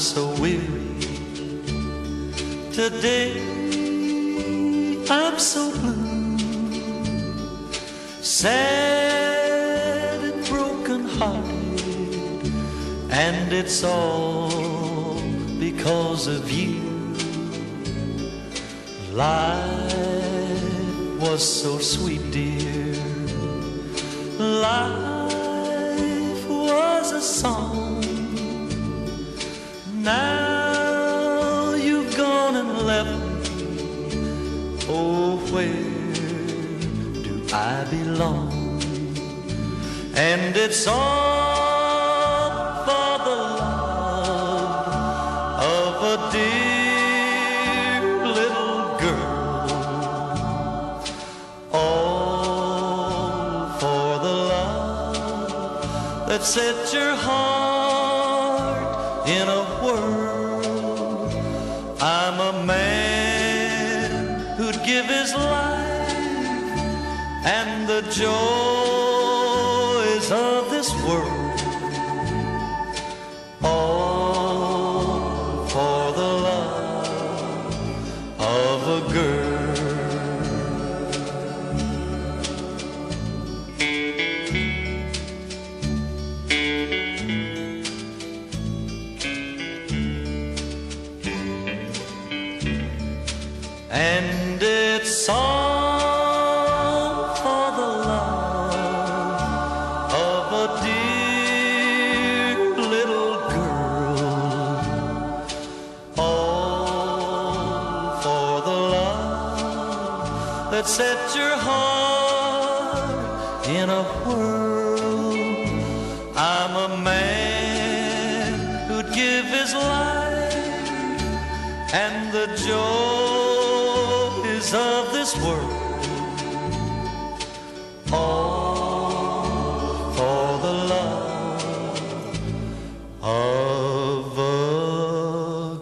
so weary. Today I'm so blue, sad and broken hearted, and it's all because of you. Life was so sweet, dear. Life was a song. Now you've gone and left me. Oh, where do I belong? And it's all for the love of a dear little girl. All for the love that set your heart in a whirl. I'm a man who'd give his life and the joys of this world, all for the love of a girl. And it's all for the love of a dear little girl, all for the love that set your heart in a whirl. I'm a man who'd give his life and the joys of this world, all for the love of a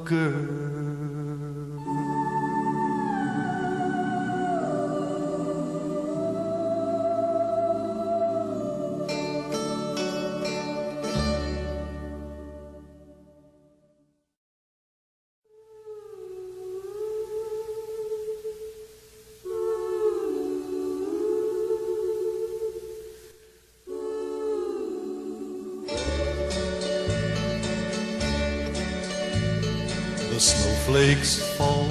girl. The snowflakes fall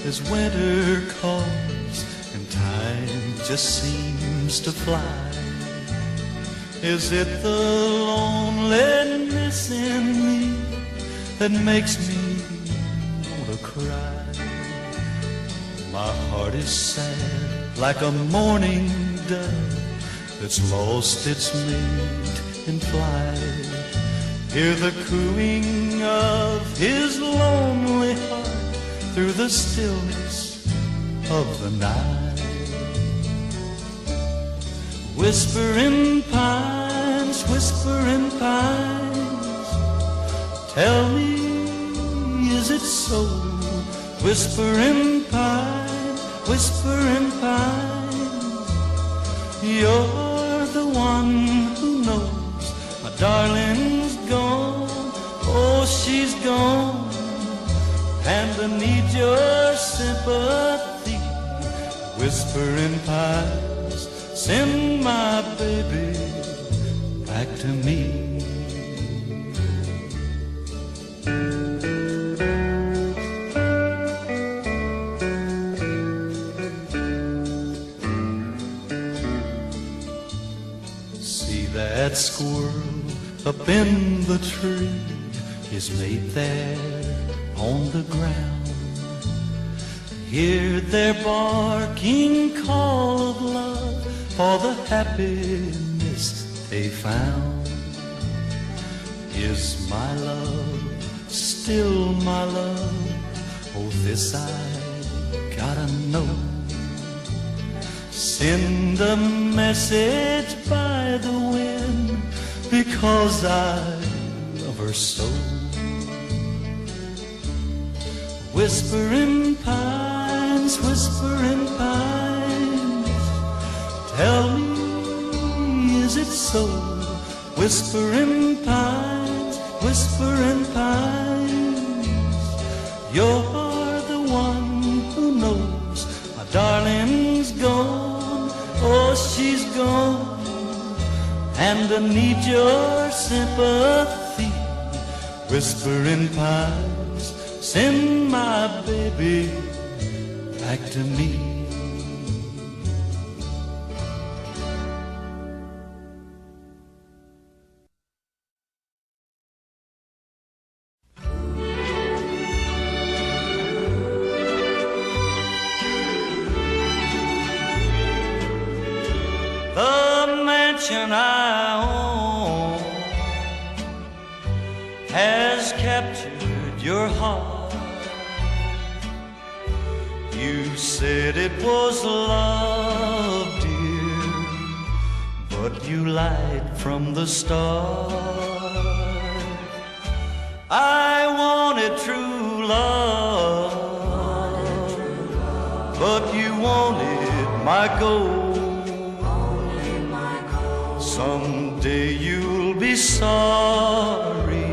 as winter comes, and time just seems to fly. Is it the loneliness in me that makes me want to cry? My heart is sad like a mourning dove that's lost its mate in flight. Hear the cooing of his lonely heart through the stillness of the night. Whispering pines, whispering pines, tell me, is it so? Whispering pines, whispering pines, you're the one who knows my darling's gone. Oh, she's gone, and I need your sympathy. Whispering pines, send my baby back to me. See that squirrel up in the tree, his mate there on the ground. Hear their barking call of love for the happiness they found. Is my love still my love? Oh, this I gotta know. Send a message by the wind, because I love her so. Whispering pines, whispering pines, tell me, is it so? Whispering pines, whispering pines, You're the one who knows my darling's gone. Oh, she's gone. And I need your sympathy. Whispering pines, send my baby back to me. The mansion I own has captured your heart. You said it was love, dear, but you lied from the start. I wanted true love, but you wanted my gold. Someday you'll be sorry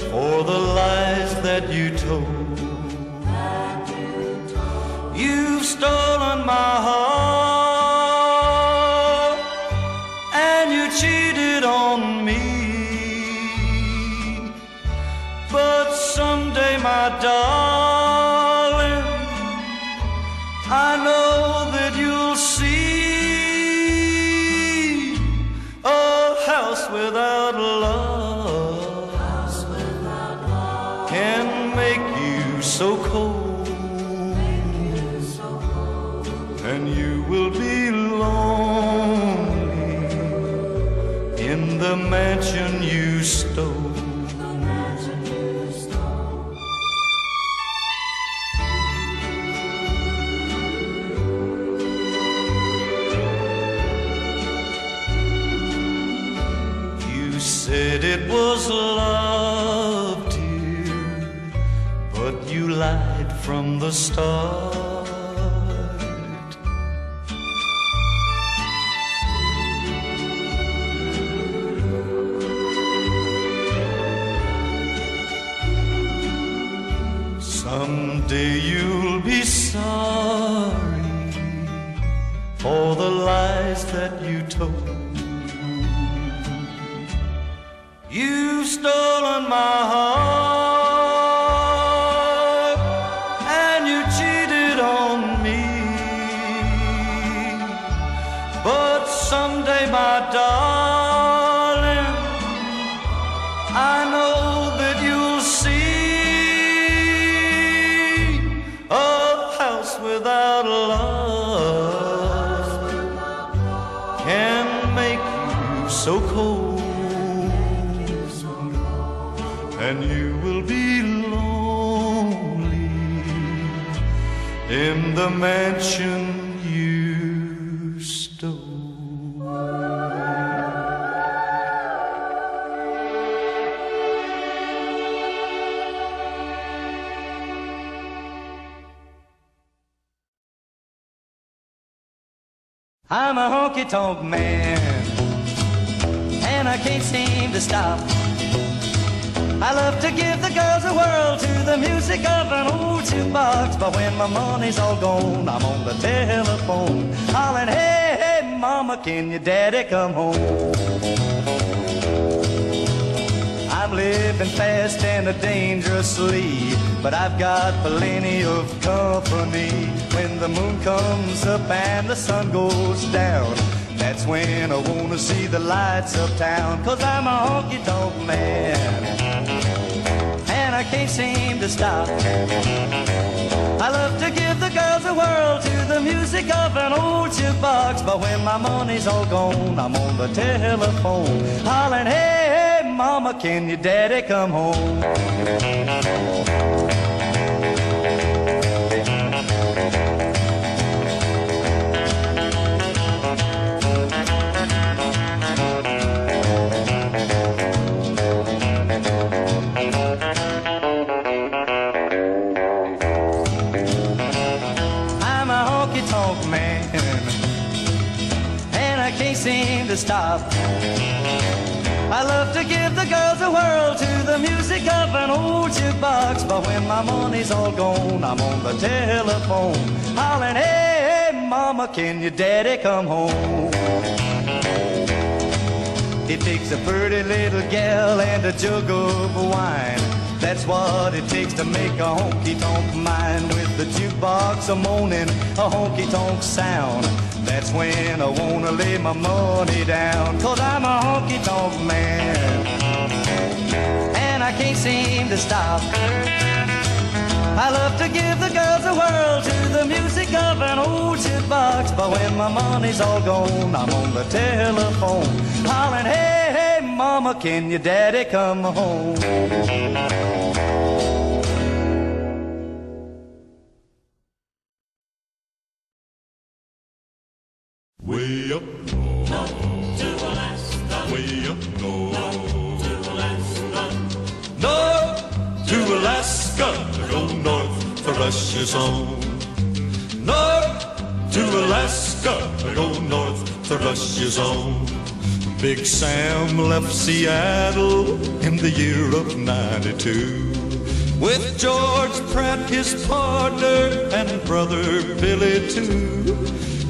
for the lies that you told. You've stolen my heart and you cheated on me. But someday, my darling, I know that you'll see without love can make you so cold, and you will be lonely in the mansion you stole. Said it was love, dear, but you lied from the start. Someday you'll be sorry for the lies that you told. You've stolen my heart and you cheated on me. But someday, my darling, I know that you'll see a house without love can make you so cold, and you will be lonely in the mansion you stole. I'm a honky-tonk man, and I can't seem to stop. I love to give the girls a whirl to the music of an old jukebox, but when my money's all gone, I'm on the telephone, hollering, hey, hey, mama, can your daddy come home? I'm living fast and dangerously, but I've got plenty of company. When the moon comes up and the sun goes down, that's when I wanna see the lights of town. 'Cause I'm a honky-tonk man, and I can't seem to stop. I love to give the girls a whirl to the music of an old jukebox, but when my money's all gone, I'm on the telephone, hollering, hey, hey, mama, can your daddy come home? Seem to stop. I love love to give the girls a whirl to the music of an old jukebox, but when my money's all gone, I'm on the telephone, hollering, hey, hey, mama, can your daddy come home? It takes a pretty little gal and a jug of wine. That's what it takes to make a honky-tonk mind. With the jukebox a-moaning, a honky-tonk sound. That's when I wanna lay my money down, 'cause I'm a honky-tonk man, and I can't seem to stop. I love to give the girls a whirl to the music of an old jukebox, but when my money's all gone, I'm on the telephone, hollering, hey, hey, mama, can your daddy come home? Way up north to Alaska, way up north to Alaska, north to Alaska, go north to Russia's own. North to Alaska, go north to Russia's own. Big Sam left Seattle in the year of '92 with George Pratt, his partner, and brother Billy too.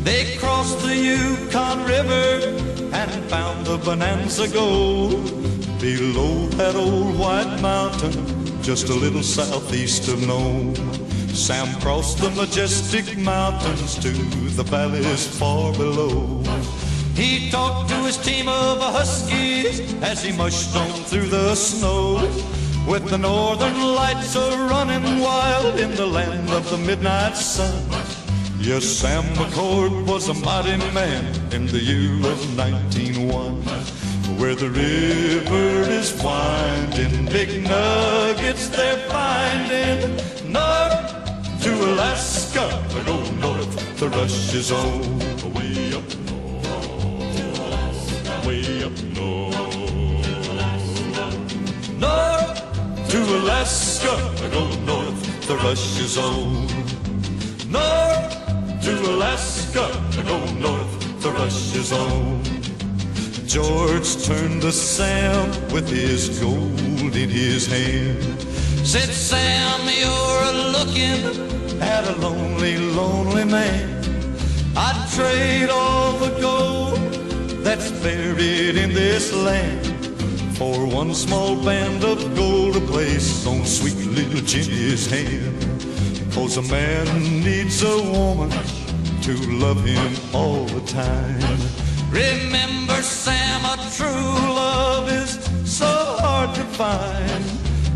They crossed the Yukon River and found the Bonanza Gold below that old white mountain, just a little southeast of Nome. Sam crossed the majestic mountains to the valleys far below. He talked to his team of huskies as he mushed on through the snow, with the northern lights a-running wild in the land of the midnight sun. Yes, Sam McCord was a mighty man in the year of 1901. Where the river is winding, big nuggets they're finding. North to Alaska, go north to Russia's own. Way up north to Alaska, way up north to Alaska. North to Alaska, go north to Russia's own. North to Alaska, go north to Russia's own. George turned to Sam with his gold in his hand. Said, Sam, you're looking at a lonely, lonely man. I'd trade all the gold that's buried in this land for one small band of gold to place on sweet little Jenny's hand. 'Cause a man needs a woman to love him all the time. Remember, Sam, a true love is so hard to find.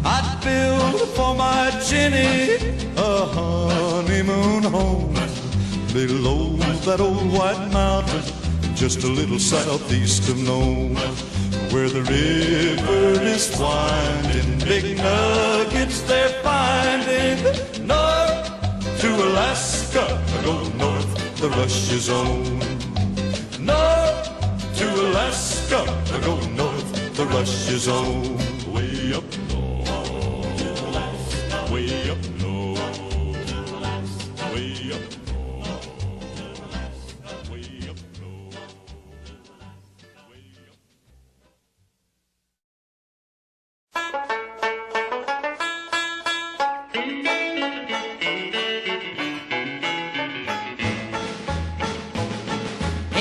I'd build for my Jenny a honeymoon home below that old white mountain, just a little southeast of Nome, where the river is winding, big nuggets they're finding. North to Alaska, go north to Russia's own. North to Alaska, go north to Russia's own. Way up north to Alaska, way up north to Alaska, way up north to Alaska, way up north to Alaska, way up.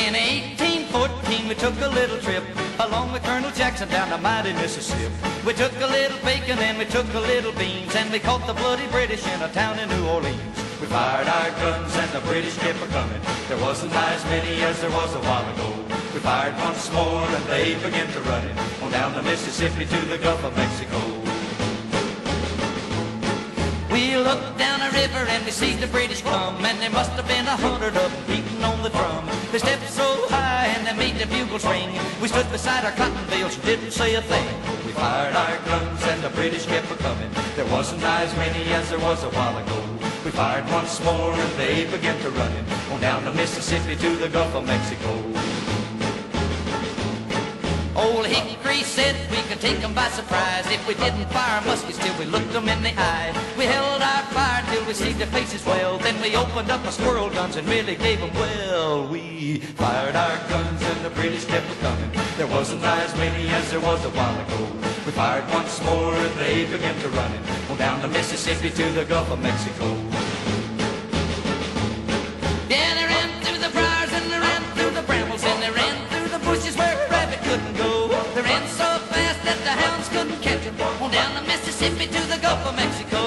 In 1814 we took a little trip along with Colonel Jackson down the mighty Mississippi. We took a little bacon and we took a little beans, and we caught the bloody British in a town in New Orleans. We fired our guns and the British kept a-coming. There wasn't as many as there was a while ago. We fired once more and they began to run it on down the Mississippi to the Gulf of Mexico. We looked down the river and we see the British come, and there must have been 100 of them beating on the drum. They stepped so high and they made the bugles ring. We stood beside our cotton bales and didn't say a thing. We fired our guns and the British kept a-coming. There wasn't as many as there was a while ago. We fired once more and they began to run it on down the Mississippi to the Gulf of Mexico. Old Hickory said we could take them by surprise if we didn't fire muskets till we looked them in the eye. We held our fire till we received their faces well. Then we opened up our squirrel guns and really gave them well. We fired our guns and the British kept coming. There wasn't as many as there was a while ago. We fired once more and they began to run it on down the Mississippi to the Gulf of Mexico. Yeah, they ran through the briars and they ran through the brambles and they ran through the bushes where a rabbit couldn't go. They ran so fast that the hounds couldn't catch them on down the Mississippi to the Gulf of Mexico.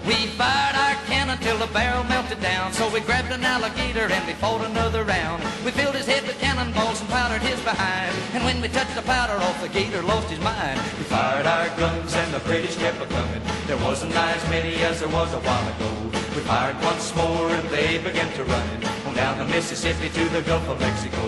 We fired our cannon till the barrel melted down. So we grabbed an alligator and we fought another round. We filled his head with cannonballs and powdered his behind. And when we touched the powder off, the gator lost his mind. We fired our guns and the British kept a-coming. There wasn't as many as there was a while ago. We fired once more and they began to run it on down the Mississippi to the Gulf of Mexico.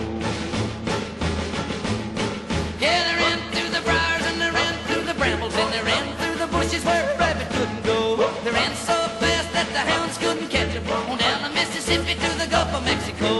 Yeah, they ran through the briars and they ran through the brambles and they ran through the bushes where a rabbit couldn't go. They ran so fast that the hounds couldn't catch them on down the Mississippi to the Gulf of Mexico.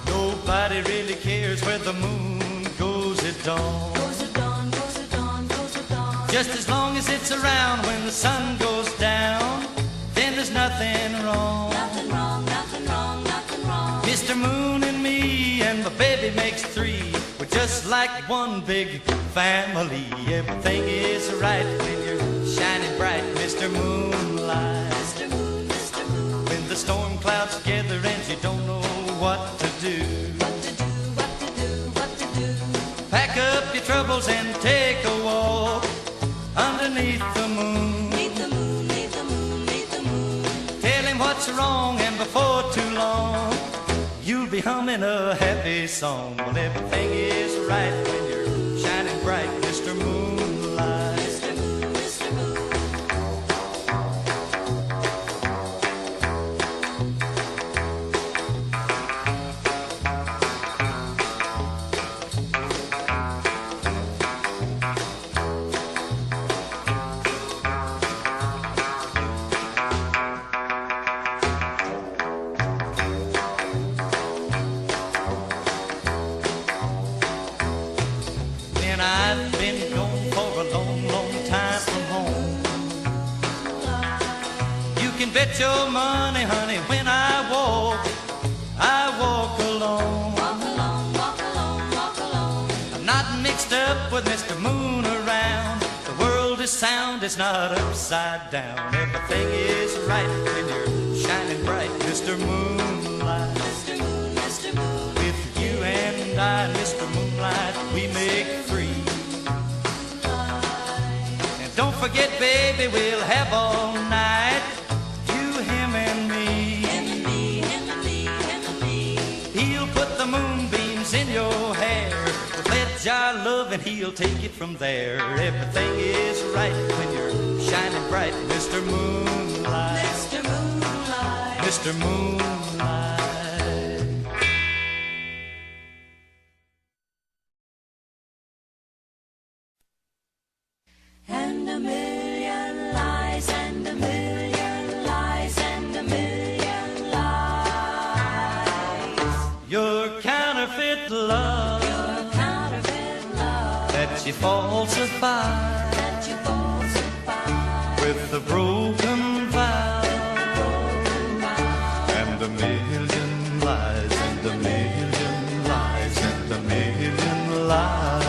Nobody really cares where the moon goes at dawn. Goes at dawn, goes at dawn, goes at dawn. Just as long as it's around when the sun goes down, then there's nothing wrong. Nothing wrong, nothing wrong, nothing wrong. Mr. Moon and me and my baby makes three. We're just like one big family. Everything is right when you're shining bright, Mr. Moonlight. Mr. Moon, Mr. Moon. When the storm clouds gather and you don't know what to do. What to do, what to do, what to do. Pack up your troubles and take a walk underneath the moon. Meet the moon, meet the moon, meet the moon. Tell him what's wrong and before too long you'll be humming a happy song. Well, everything is right when you're shining bright, Mr. Moonlight. Mr. Moon, Mr. Moon. And I've been gone for a long, long time from home. You can bet your money, honey, when I walk alone. Walk alone, walk alone, walk alone. I'm not mixed up with Mr. Moon around. The world is sound, it's not upside down. Everything is right when you're shining bright, Mr. Moonlight. Mr. Moon, Mr. Moon. With you and I, Mr. Moonlight, we make three. And don't forget, baby, we'll have all night, you, him, and me. Him and me, him and me, him and me. He'll put the moonbeams in your hair. We'll pledge our love and he'll take it from there. Everything is right when you're shining bright, Mr. Moonlight. Mr. Moonlight. Mr. Moonlight. And a million lies, and a million lies, and a million lies. Your counterfeit love Your counterfeit love that you falsify that you falsify. with the broken vow Broken vow. and a million lies and a million lies and a million lies.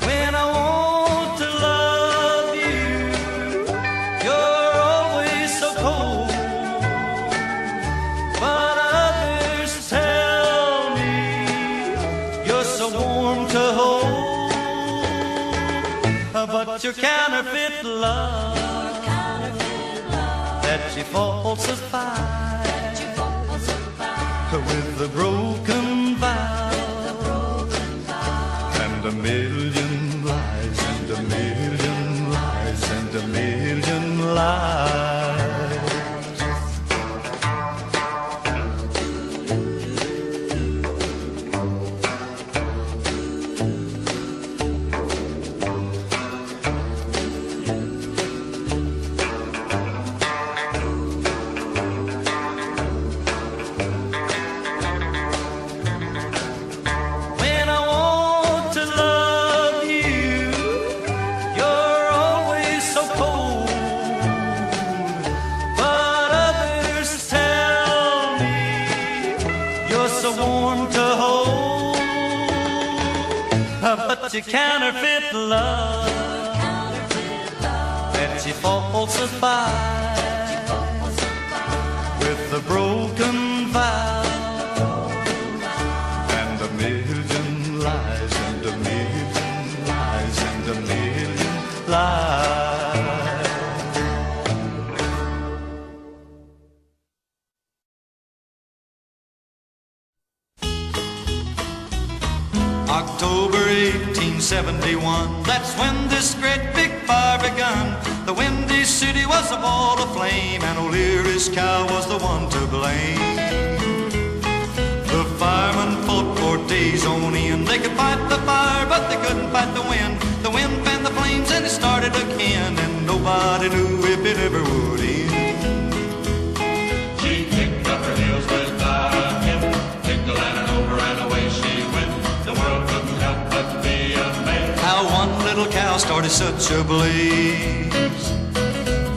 When I want to love you, you're always so cold. But others tell me you're so warm to hold. But your counterfeit love Your counterfeit love that you falsify that you falsify. with the broken vow The broken vow. and a million lies and a million such a counterfeit love that you falsify with a broken vow and a million lies and a million lies and a million lies. October 1871, that's when this great big fire begun. The Windy City was a ball of flame, and O'Leary's cow was the one to blame. The firemen fought for days on end. They could fight the fire, but they couldn't fight the wind. The wind fanned the flames and it started again, and nobody knew if it ever would end. She kicked up her heels without a hint, kicked the lantern over and away she went. The world couldn't help but be amazed. How one little cow started such a blaze.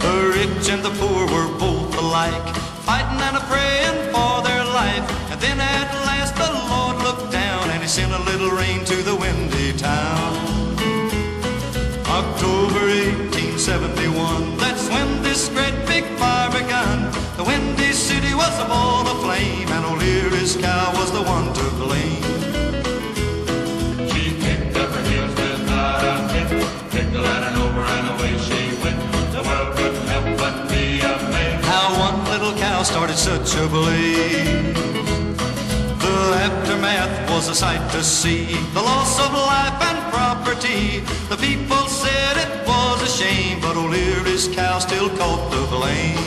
The rich and the poor were both alike, fighting and a-praying for their life. And then at last the Lord looked down, and he sent a little rain to the windy town. October 1871, that's when this great big fire begun. The Windy City was a ball of flame, and O'Leary's cow was the one to blame. She kicked up her heels without a hint, kicked the lantern over and away she went. The world couldn't help but be amazed. How one little cow started such a blaze. The aftermath was a sight to see, the loss of life and property. The people said it was a shame, but O'Leary's cow still caught the blame.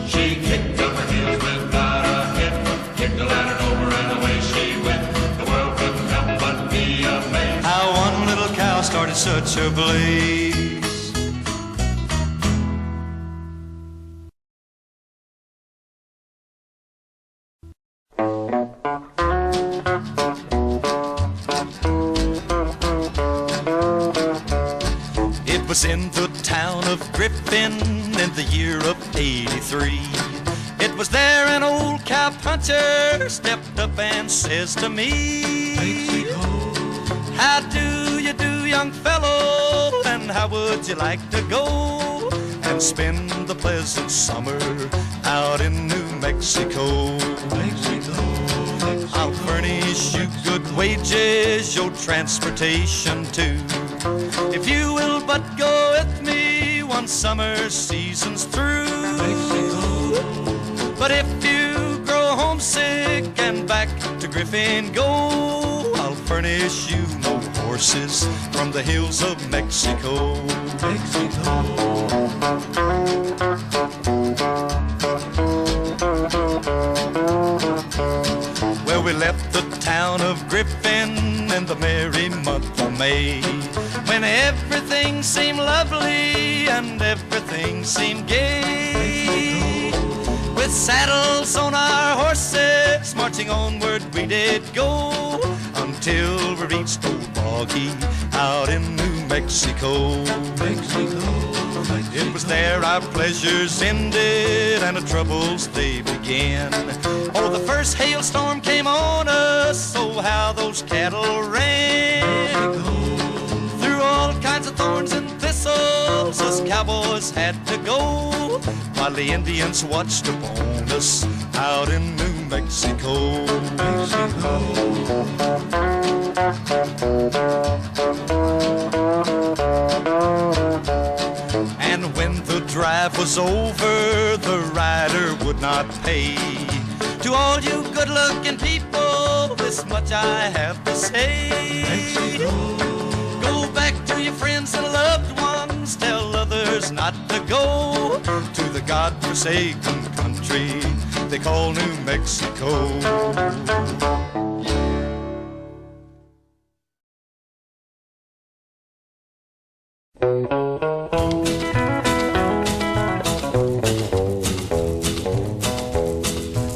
She kicked up her heels without a hint, kicked the lantern over and away she went. The world couldn't help but be amazed. How one little cow started such a blaze. It was in the town of Griffin in the year of '83. It was there an old cowpuncher stepped up and says to me, Mexico. How do you do, young fellow, and how would you like to go and spend the pleasant summer out in New Mexico? Mexico. I'll furnish you good wages, your transportation too, if you will but go with me once summer season's through. Mexico. But if you grow homesick and back to Griffin go, I'll furnish you no horses from the hills of Mexico. Mexico. Well, we left the town of Griffin in the merry month of May, when everything seemed lovely and everything seemed gay. With saddles on our horses, marching onward we did go, until we reached Old Boggy out in New Mexico. Mexico. It was there our pleasures ended and the troubles they began. Oh, the first hailstorm came on us, oh how those cattle ran. Through all kinds of thorns and thistles us cowboys had to go, while the Indians watched upon us out in New Mexico. Mexico. And when the drive was over, the rider would not pay. To all you good-looking people, this much I have to say. Mexico. Go back to your friends and loved ones, tell others not to go to the God-forsaken country they call New Mexico.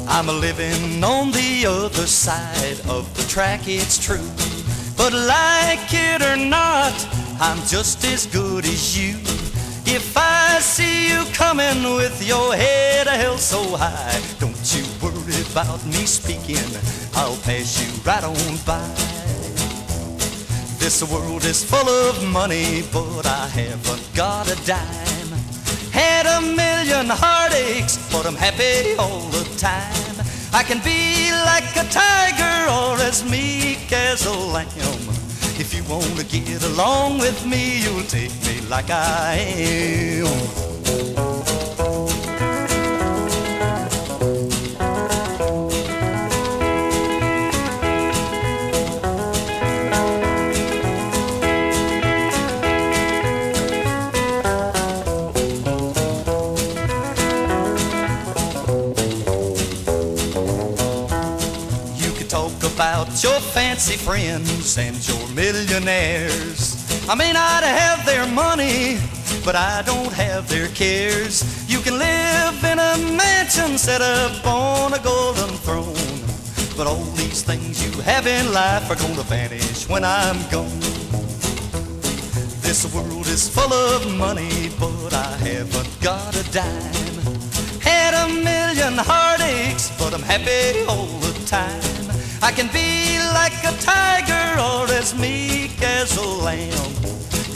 I'm living on the other side of the track, it's true, but like it or not, I'm just as good as you. If I see you coming with your head held so high, don't you worry about me speaking, I'll pass you right on by. This world is full of money, but I haven't got a dime. Had a million heartaches, but I'm happy all the time. I can be like a tiger or as meek as a lamb. If you want to get along with me, you'll take me like I am. About your fancy friends and your millionaires. I may not have their money, but I don't have their cares. You can live in a mansion set up on a golden throne, but all these things you have in life are gonna vanish when I'm gone. This world is full of money, but I haven't got a dime. Had a million heartaches, but I'm happy all the time. I can be like a tiger or as meek as a lamb.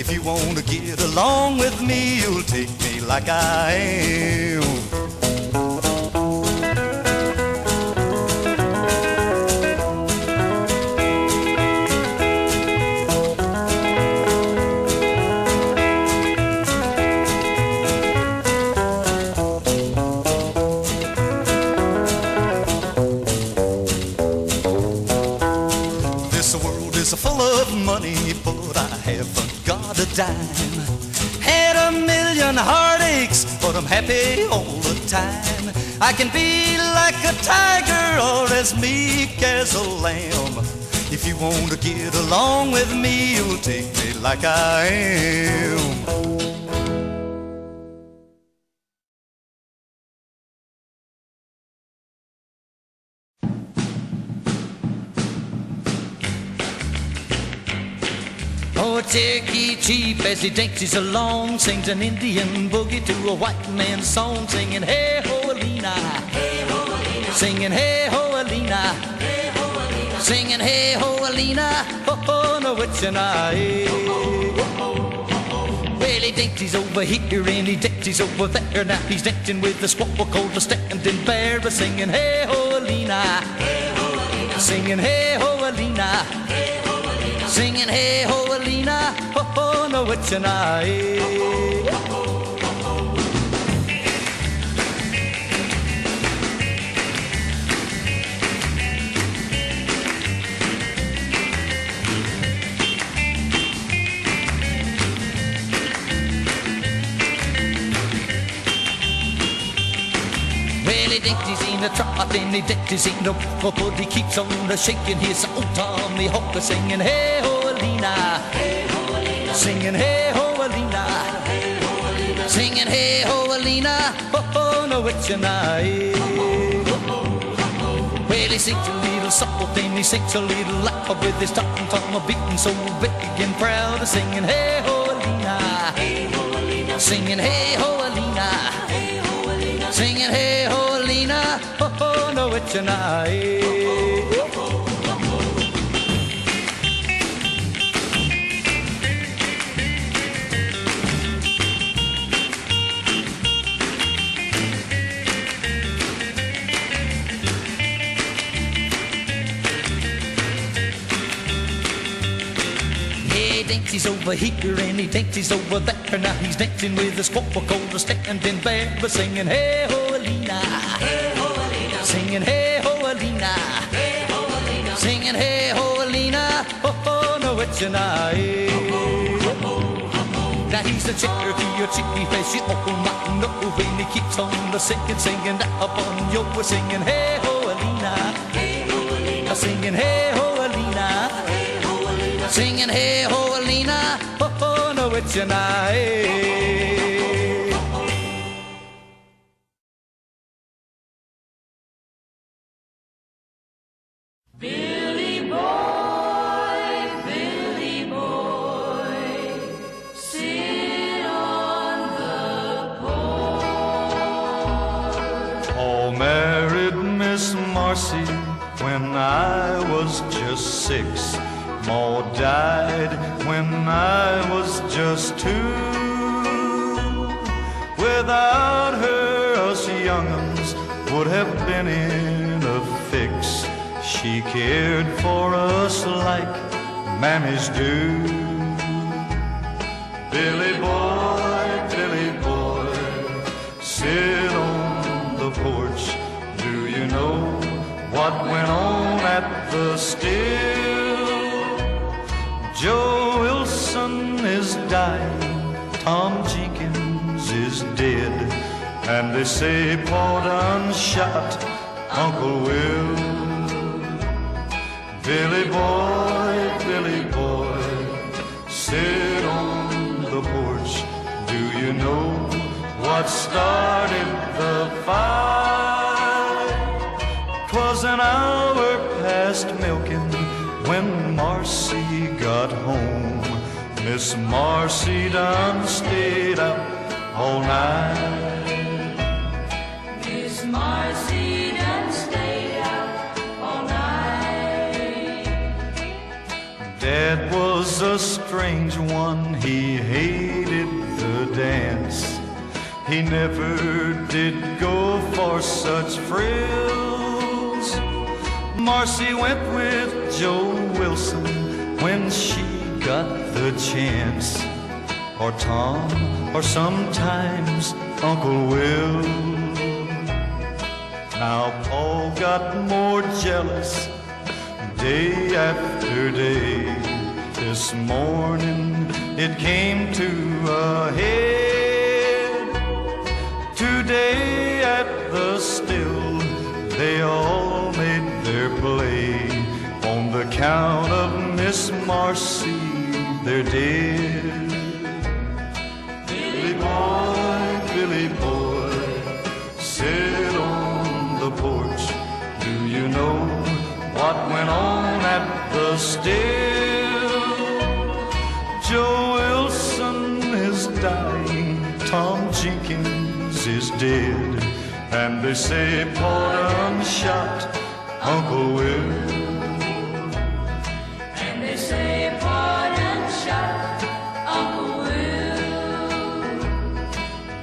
If you want to get along with me, you'll take me like I am. Full of money, but I haven't got a dime. Had a million heartaches, but I'm happy all the time. I can be like a tiger or as meek as a lamb. If you want to get along with me, you'll take me like I am. Cherokee chief, as he dances along, sings an Indian boogie to a white man's song, singing hey ho Alina, hey ho Alina, singing hey ho Alina, hey ho Alina, singing hey ho Alina, ho ho no it's an eye. Well, he dances over here and he dances over there. Now he's dancing with the squaw called the standing bear, singing hey ho Alina, hey ho Alina, singing hey ho Alina, hey ho Alina, singing hey ho Alina, ho ho no it's an eye. Well, he dances in the trot and he dances in the but he keeps on shaking his old Tommy Hawker, singing hey ho Alina, hey ho Alina, singing hey ho Alina, hey ho Alina, singing hey ho Alina, ho ho no it's your night. Well, he sings a little soft and he sings a little loud with his talking tom beating so big and proud, singing hey ho Alina, hey ho Alina, singing hey ho Alina, hey ho Alina, singing hey ho Alina, ho ho no it's your night. Dances over here and he dances over there. Now he's dancing with the squaw called the standing bear, but singing hey ho Alina, hey ho Alina, singing hey ho Alina, hey ho Alina, singing hey ho Alina, ho ho no it's your night. Now he's a Cherokee, a chief, as you all might know, and he keeps on the singing up on yo, singing hey ho Alina, hey ho Alina, singing hey ho Alina, hey ho Alina, singing hey ho Alina, ho ho no it's your night. Billy boy, sit on the porch. Oh, married Miss Marcy, when I was just 6, Ma died when I was just 2. Without her, us young'uns would have been in a fix. She cared for us like mammies do. Billy boy, sit on the porch. Do you know what went on at the still? Joe Wilson is dying, Tom Jenkins is dead, and they say Pa done shot Uncle Will. Billy boy, sit on the porch. Do you know what started the fight? 'Twas an hour past milking when Marcy got home. Miss Marcy done stayed up all night. Miss Marcy done stayed up all night. Dad was a strange one, he hated the dance. He never did go for such frills. Marcy went with Joe Wilson when she got the chance, or Tom, or sometimes Uncle Will. Now Paul got more jealous day after day. This morning it came to a head. Today at the still they all made their play. On the count of Miss Marcy they're dead. Billy boy, sit on the porch. Do you know what went on at the still? Joe Wilson is dying, Tom Jenkins is dead, and they say Pa done shot Uncle Will. And they say Pa done shot Uncle Will.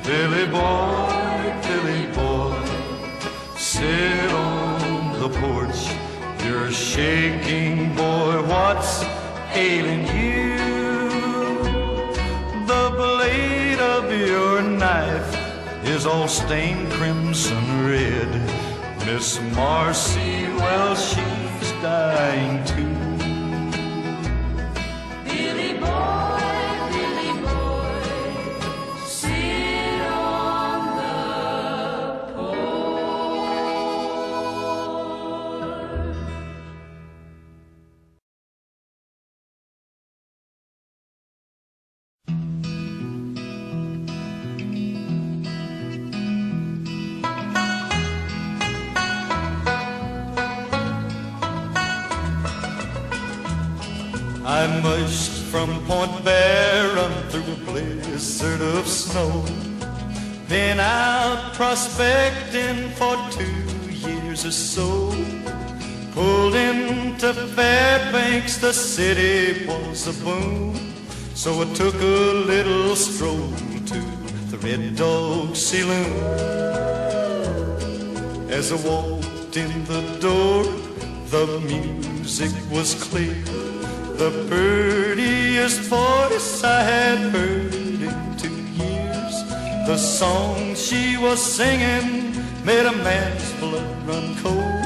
Billy boy, sit on the porch. You're shaking, boy, what's ailing you? The blade of your knife is all stained crimson red. Miss Marcy, well, she's dying too. Billy boy, sit on the porch. I mushed from Point Barren through a blizzard of snow. Been out prospecting for 2 years or so. Pulled into Fairbanks, the city was a boom. So I took a little stroll to the Red Dog Saloon. As I walked in the door, the music was clear. The prettiest voice I had heard in 2 years. The song she was singing made a man's blood run cold.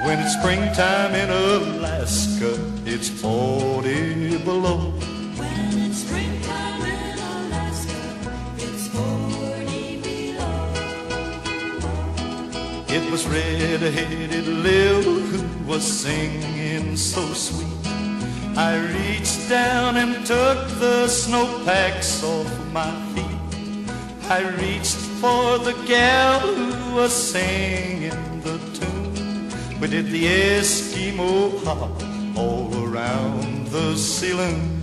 When it's springtime in Alaska, it's 40 below. When it's springtime in Alaska, it's 40 below. It was red-headed Lil who was singing so sweet. I reached down and took the snowpacks off my feet. I reached for the gal who was singing the tune. We did the Eskimo hop all around the saloon.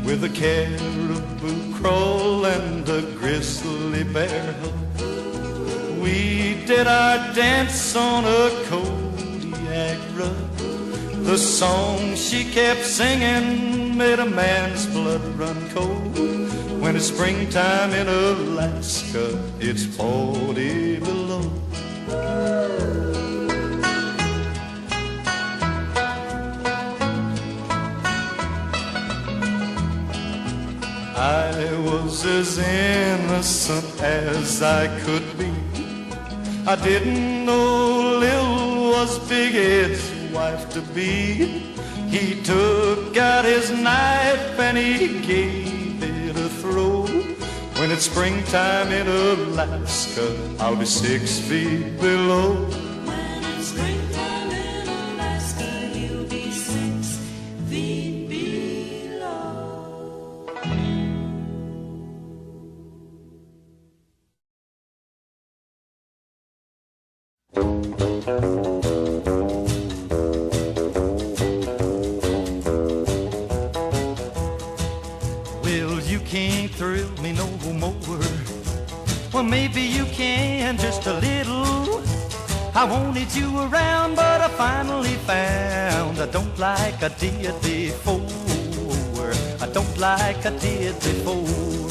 With a caribou crawl and a grizzly bear hug, we did our dance on a Kodiak rug. The song she kept singing made a man's blood run cold. When it's springtime in Alaska, it's 40 below. I was as innocent as I could be. I didn't know Lil was Big Ed's wife to be. He took out his knife and he gave it a throw. When it's springtime in Alaska, I'll be 6 feet below. When it's springtime in Alaska, you'll be 6 feet below. Well, you can't thrill me no more. Well, maybe you can just a little. I wanted you around, but I finally found I don't like I did before. I don't like I did before.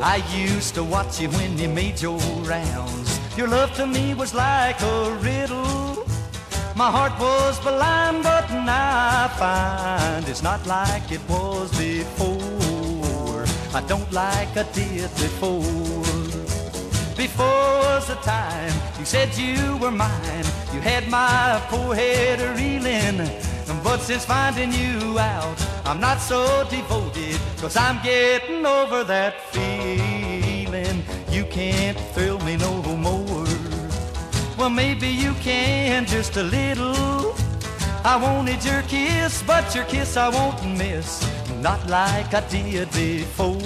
I used to watch you when you made your rounds. Your love to me was like a riddle. My heart was blind, but now I find it's not like it was before. I don't like I did before. Before was the time you said you were mine. You had my poor head a-reeling. But since finding you out, I'm not so devoted, 'cause I'm getting over that feeling. You can't thrill me no more. Well, maybe you can just a little. I wanted your kiss, but your kiss I won't miss. Not like I did before.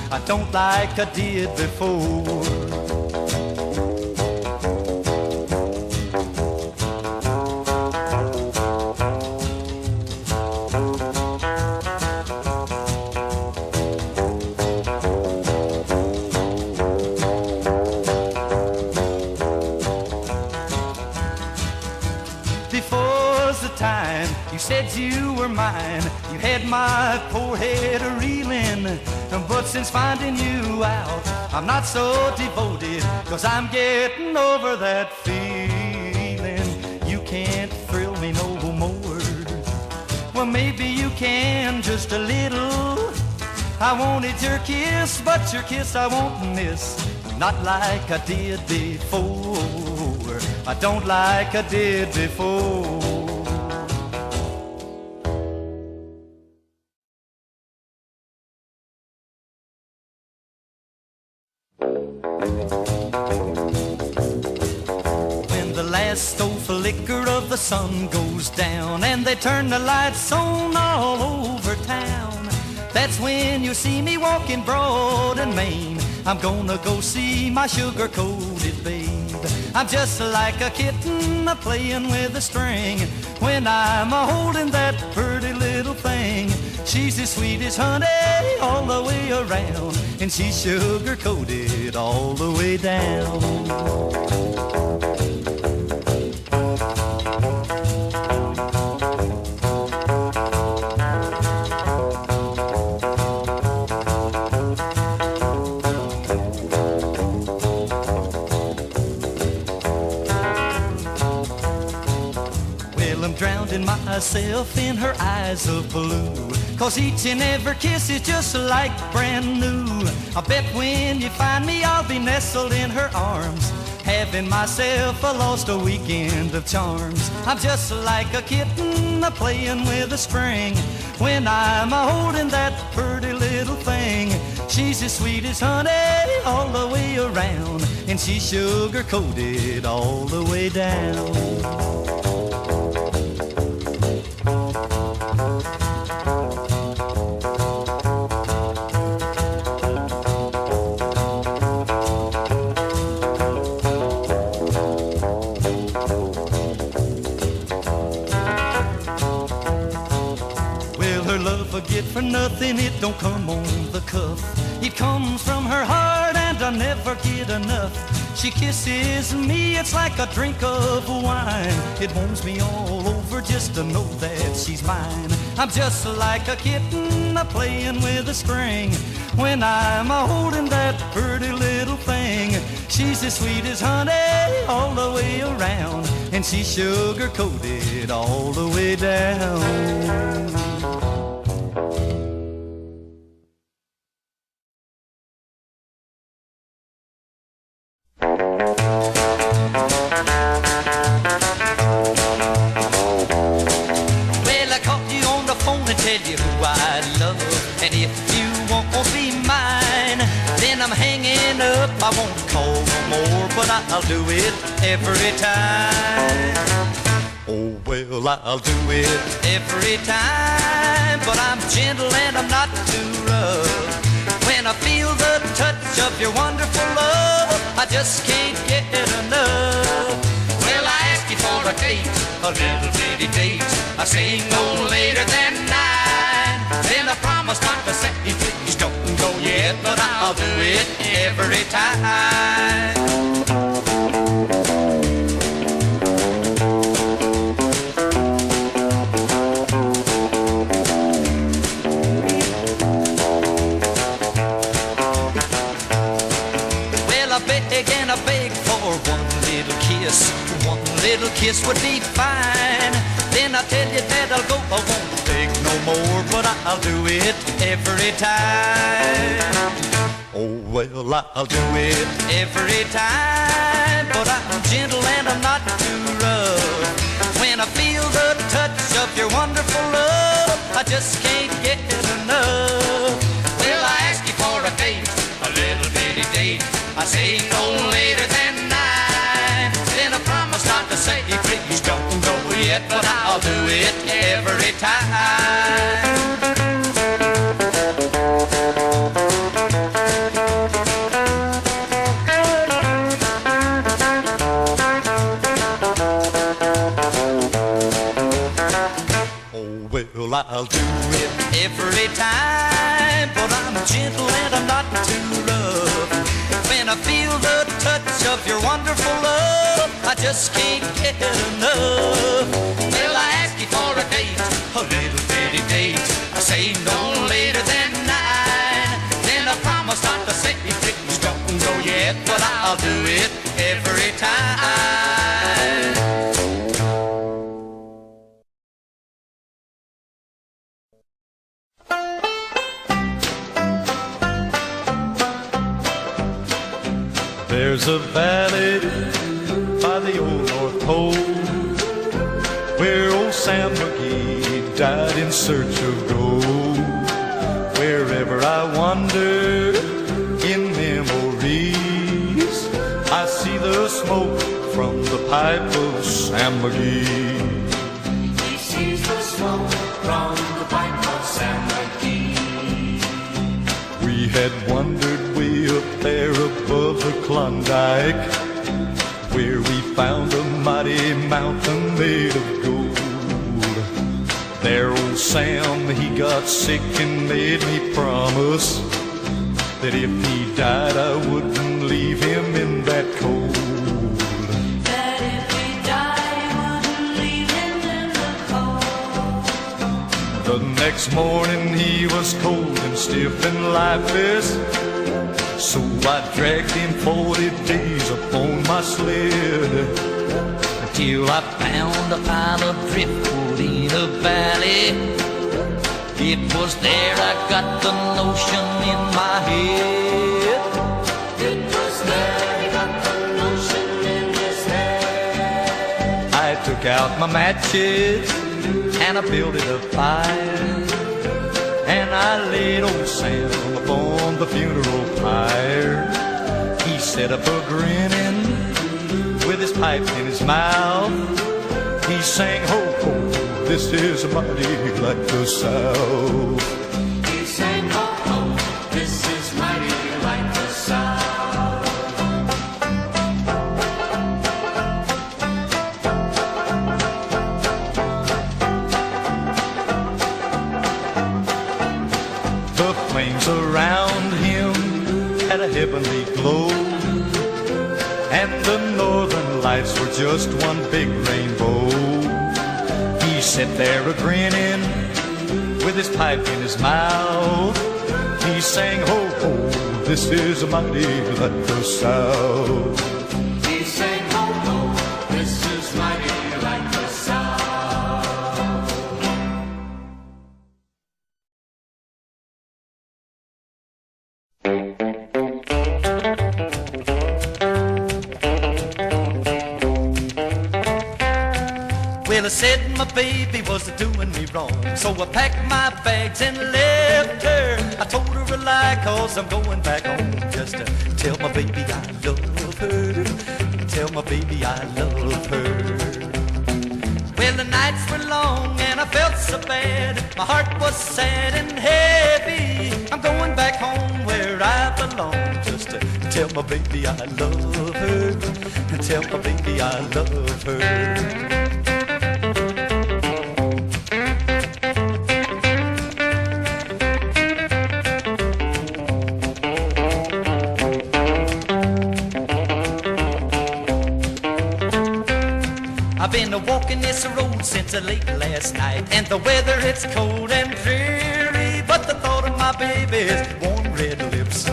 I don't like I did before. Before's the time you said you were mine. You had my poor head a-reeling. But since finding you out, I'm not so devoted, 'cause I'm getting over that feeling. You can't thrill me no more. Well, maybe you can just a little. I wanted your kiss, but your kiss I won't miss. Not like I did before. I don't like I did before. When the last old flicker of the sun goes down and they turn the lights on all over town, that's when you see me walking Broad and Main. I'm gonna go see my sugar-coated babe. I'm just like a kitten a-playing with a string when I'm a-holding that pretty little thing. She's as sweet as honey all the way around, and she's sugar-coated all the way down. Drowning myself in her eyes of blue, 'cause each and every kiss is just like brand new. I bet when you find me I'll be nestled in her arms, having myself a lost a weekend of charms. I'm just like a kitten a-playing with a string when I'm a-holding that pretty little thing. She's as sweet as honey all the way around, and she's sugar-coated all the way down. forget for nothing, it don't come on the cuff. It comes from her heart and I never get enough. She kisses me, it's like a drink of wine. It warms me all over just to know that she's mine. I'm just like a kitten a-playing with a string when I'm a-holding that pretty little thing. She's as sweet as honey all the way around, and she's sugar-coated all the way down. I won't call no more, but I'll do it every time. Oh, well, I'll do it every time, but I'm gentle and I'm not too rough. When I feel the touch of your wonderful love, I just can't get enough. Well, I ask you for a date, a little bitty date. I say no later than 9. Then I promise not to say please don't go yet, but I'll do it every time. Well, I beg and I beg for one little kiss. One little kiss would be fine. Then I tell you that I'll go, I won't beg no more, but I'll do it every time. Oh, well, I'll do it every time, but I'm gentle and I'm not too rough. When I feel the touch of your wonderful love, I just can't get enough. Well, I ask you for a date, a little bitty date. I say no later than 9. Then I promise not to say please don't go yet, but I'll do it every time. Well, I'll do it every time, but I'm gentle and I'm not too rough. When I feel the touch of your wonderful love, I just can't get enough. Well, I ask you for a date, a little bitty date. I say no later than 9. Then I promise not to say please don't go yet, but I'll do it every time. There's a valley by the old North Pole where old Sam McGee died in search of gold. Wherever I wander in memories, I see the smoke from the pipe of Sam McGee. He sees the smoke from the pipe of Sam McGee. We had wandered way up there above the Klondike, where we found a mighty mountain made of gold. There old Sam, he got sick and made me promise that if he died I wouldn't leave him in that cold. That if he died, he wouldn't leave him in the cold. The next morning he was cold and stiff and lifeless, so I dragged him 40 days upon my sled, Till I found a pile of driftwood in a valley. It was there I got the notion in my head. It was there he got the notion in his head. I took out my matches and I built a fire, and I laid old Sam upon the funeral pyre. He set up a grinning with his pipe in his mouth. He sang, ho, ho, this is mighty like the South. He sang, ho, ho, this is mighty like the South. things around him had a heavenly glow, and the northern lights were just one big rainbow. He sat there a-grinning with his pipe in his mouth. He sang, ho, ho, this is mighty like the South. He sang, ho, ho, this is mighty like the South. Well, I said my baby was doing me wrong, so I packed my bags and left her. I told her a lie, cause I'm going back home, just to tell my baby I love her, tell my baby I love her. Well, the nights were long and I felt so bad, my heart was sad and heavy. I'm going back home where I belong, just to tell my baby I love her, tell my baby I love her. I've been walking this road since late last night, and the weather it's cold and dreary, but the thought of my baby's warm red lips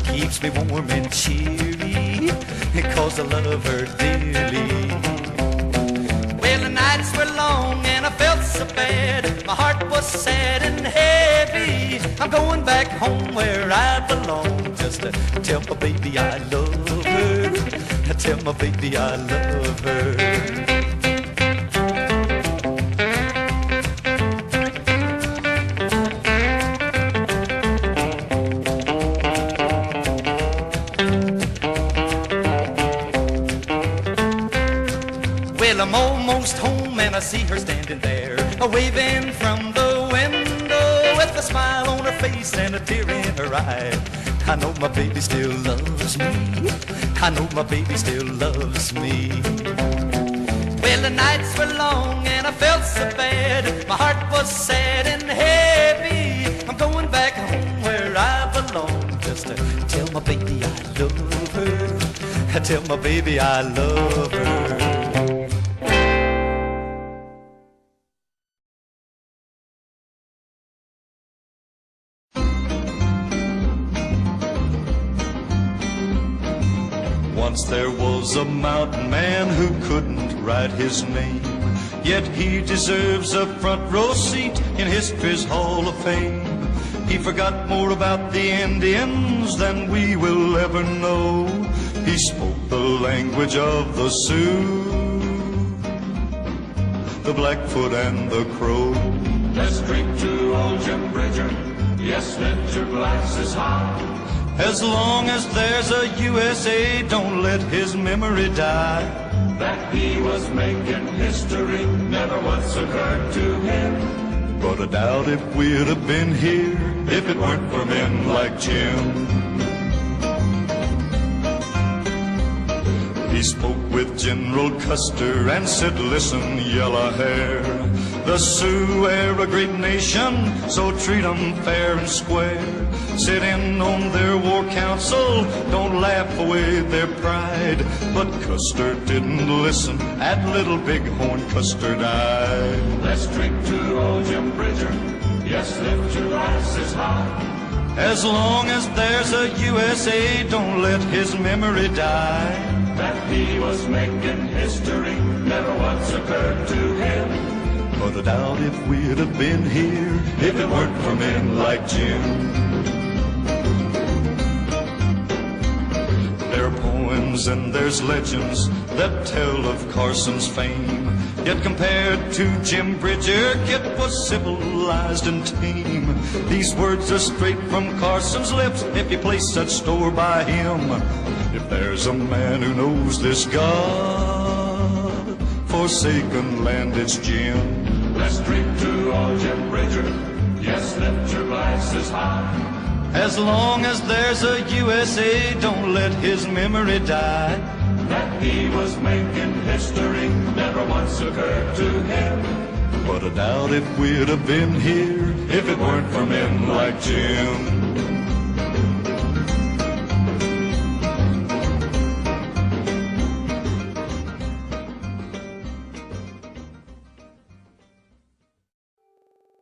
keeps me warm and cheery, because I love her dearly. Well, the nights were long and I felt so bad, my heart was sad and heavy. I'm going back home where I belong, just to tell my baby I love her, tell my baby I love her. Well, I'm almost home and I see her standing there, waving from the window with a smile on her face and a tear in her eye. I know my baby still loves me, I know my baby still loves me. Well, the nights were long and I felt so bad, my heart was sad and heavy. I'm going back home where I belong, just to tell my baby I love her, tell my baby I love her. Once there was a mountain man who couldn't write his name, yet he deserves a front row seat in history's Hall of Fame. He forgot more about the Indians than we will ever know. He spoke the language of the Sioux, the Blackfoot and the Crow. Let's drink to old Jim Bridger. Yes, lift your glasses high. As long as there's a USA, don't let his memory die. That he was making history never once occurred to him. But I doubt if we'd have been here if it weren't for men like Jim. He spoke with General Custer and said, listen, yellow hair, the Sioux are a great nation, so treat 'em fair and square. Sit in on their war council, don't laugh away their pride. But Custer didn't listen, at Little Bighorn Custer died. Let's drink to old Jim Bridger. Yes, lift your glasses high. As long as there's a USA, don't let his memory die. That he was making history never once occurred to him. But I doubt if we'd have been here if it weren't for men like Jim. There are poems and there's legends that tell of Carson's fame, yet compared to Jim Bridger, Kit was civilized and tame. These words are straight from Carson's lips if you place such store by him. If there's a man who knows this God-forsaken land, it's Jim. Let's drink to old Jim Bridger. Yes, lift your glasses high. As long as there's a USA, don't let his memory die. That he was making history never once occurred to him. But I doubt if we'd have been here if it weren't for men like Jim.